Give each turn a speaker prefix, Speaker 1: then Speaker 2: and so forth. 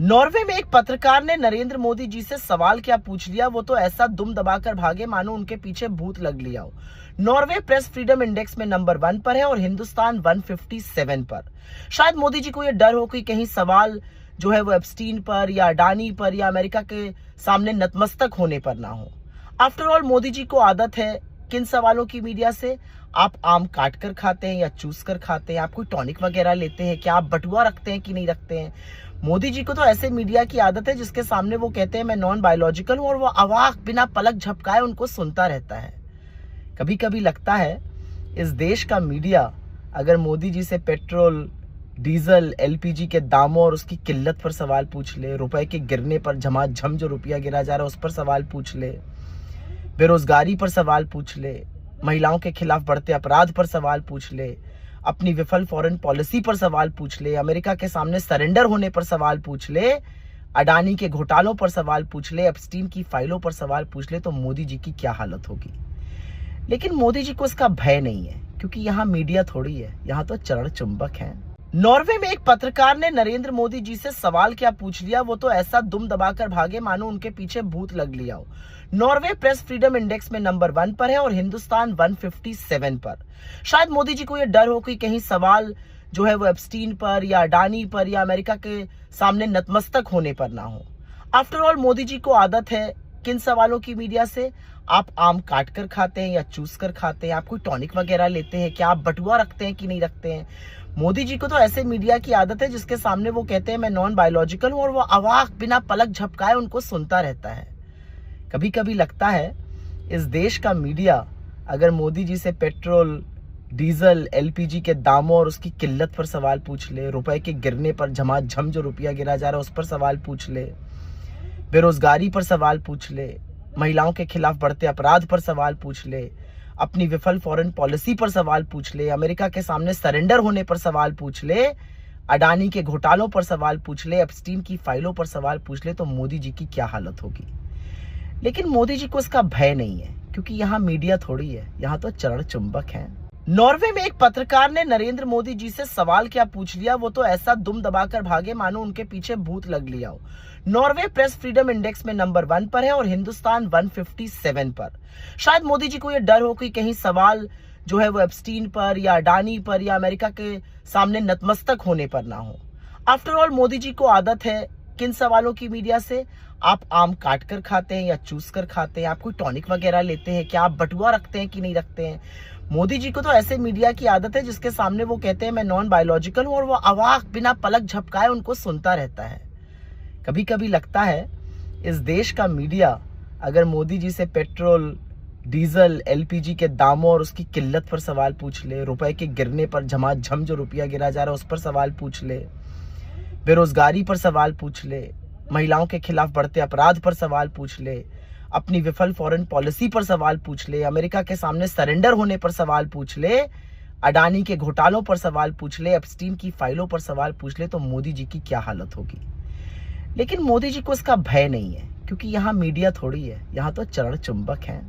Speaker 1: Norway में एक पत्रकार ने नरेंद्र मोदी जी से सवाल क्या पूछ लिया, वो तो ऐसा दुम दबाकर भागे मानो उनके पीछे भूत लग लिया हो। नॉर्वे प्रेस फ्रीडम इंडेक्स में नंबर 1 पर है और हिंदुस्तान 157 पर। शायद मोदी जी को यह डर हो कि कहीं सवाल जो है वो एप्स्टीन पर या अडानी पर या अमेरिका के सामने नतमस्तक होने पर ना हो। आफ्टर ऑल मोदी जी को आदत है किन सवालों की मीडिया से। आप आम काट कर खाते हैं या चूस कर खाते हैं? आप कोई टॉनिक वगैरह लेते हैं क्या? आप बटुआ रखते हैं कि नहीं रखते हैं? मोदी जी को तो ऐसे मीडिया की आदत है जिसके सामने वो कहते हैं मैं नॉन बायोलॉजिकल हूं, और वो अवाक बिना पलक झपकाए उनको सुनता रहता है। कभी कभी लगता है इस देश का मीडिया अगर मोदी जी से पेट्रोल, डीजल, एलपीजी के दामों और उसकी किल्लत पर सवाल पूछ ले, रुपए के गिरने पर झमाझम जो रुपया गिरा जा रहा है उस पर सवाल पूछ ले, बेरोजगारी पर सवाल पूछ ले, महिलाओं के खिलाफ बढ़ते अपराध पर सवाल पूछ ले, अपनी विफल फॉरेन पॉलिसी पर सवाल पूछ ले, अमेरिका के सामने सरेंडर होने पर सवाल पूछ ले, अडानी के घोटालों पर सवाल पूछ ले, एप्स्टीन की फाइलों पर सवाल पूछ ले, तो मोदी जी की क्या हालत होगी। लेकिन मोदी जी को इसका भय नहीं है, क्योंकि यहाँ मीडिया थोड़ी है, यहाँ तो चरण चुंबक है। नॉर्वे में एक पत्रकार ने नरेंद्र मोदी जी से सवाल क्या पूछ लिया, वो तो ऐसा दुम दबाकर भागे मानो उनके पीछे भूत लग लिया हो। नॉर्वे प्रेस फ्रीडम इंडेक्स में नंबर 1 पर है और हिंदुस्तान 157 पर। शायद मोदी जी को यह डर हो कि कहीं सवाल जो है वो एप्स्टीन पर या अडानी पर या अमेरिका के सामने नतमस्तक होने पर ना हो। आफ्टर ऑल मोदी जी को आदत है किन सवालों की मीडिया से। आप आम काट कर खाते हैं या चूस कर खाते हैं? आप कोई टॉनिक वगैरह लेते हैं क्या? आप बटुआ रखते हैं कि नहीं रखते हैं? मोदी जी को तो ऐसे मीडिया की आदत है जिसके सामने वो कहते हैं मैं नॉन बायोलॉजिकल हूं, और वो अवाक बिना पलक झपकाए उनको सुनता रहता है। कभी कभी लगता है इस देश का मीडिया अगर मोदी जी से पेट्रोल, डीजल, एलपीजी के दामों और उसकी किल्लत पर सवाल पूछ ले, रुपए के गिरने पर झमाझम जो रुपया गिरा जा रहा है उस पर सवाल पूछ ले, बेरोजगारी पर सवाल पूछ ले, महिलाओं के खिलाफ बढ़ते अपराध पर सवाल पूछ ले, अपनी विफल फॉरेन पॉलिसी पर सवाल पूछ ले, अमेरिका के सामने सरेंडर होने पर सवाल पूछ ले, अडानी के घोटालों पर सवाल पूछ ले, एप्स्टीन की फाइलों पर सवाल पूछ ले, तो मोदी जी की क्या हालत होगी। लेकिन मोदी जी को इसका भय नहीं है, क्योंकि यहाँ मीडिया थोड़ी है, यहाँ तो चरण चुंबक है। नॉर्वे में एक पत्रकार ने नरेंद्र मोदी जी से सवाल क्या पूछ लिया, वो तो ऐसा दुम दबाकर भागे मानो उनके पीछे भूत लग लिया हो। नॉर्वे प्रेस फ्रीडम इंडेक्स में नंबर 1 पर है और हिंदुस्तान 157 पर। शायद मोदी जी को यह डर हो कि कहीं सवाल जो है वो एप्स्टीन पर या अडानी पर या अमेरिका के सामने नतमस्तक होने पर ना हो। आफ्टर ऑल मोदी जी को आदत है किन सवालों की मीडिया से। आप आम काट कर खाते हैं या चूस कर खाते हैं? आप कोई टॉनिक वगैरह लेते हैं क्या? आप बटुआ रखते हैं कि नहीं रखते हैं? मोदी जी को तो ऐसे मीडिया की आदत है जिसके सामने वो कहते हैं मैं नॉन बायोलॉजिकल हूं, और वो अवाक बिना पलक झपकाए उनको सुनता रहता है। कभी कभी लगता है इस देश का मीडिया अगर मोदी जी से पेट्रोल, डीजल, एलपीजी के दामों और उसकी किल्लत पर सवाल पूछ ले, रुपए के गिरने पर झमाझम जो रुपया गिरा जा रहा है उस पर सवाल पूछ ले, बेरोजगारी पर सवाल पूछ ले, महिलाओं के खिलाफ बढ़ते अपराध पर सवाल पूछ ले, अपनी विफल फॉरेन पॉलिसी पर सवाल पूछ ले, अमेरिका के सामने सरेंडर होने पर सवाल पूछ ले, अडानी के घोटालों पर सवाल पूछ ले, एप्स्टीन की फाइलों पर सवाल पूछ ले, तो मोदी जी की क्या हालत होगी। लेकिन मोदी जी को इसका भय नहीं है, क्योंकि यहाँ मीडिया थोड़ी है, यहाँ तो चरण चुंबक है।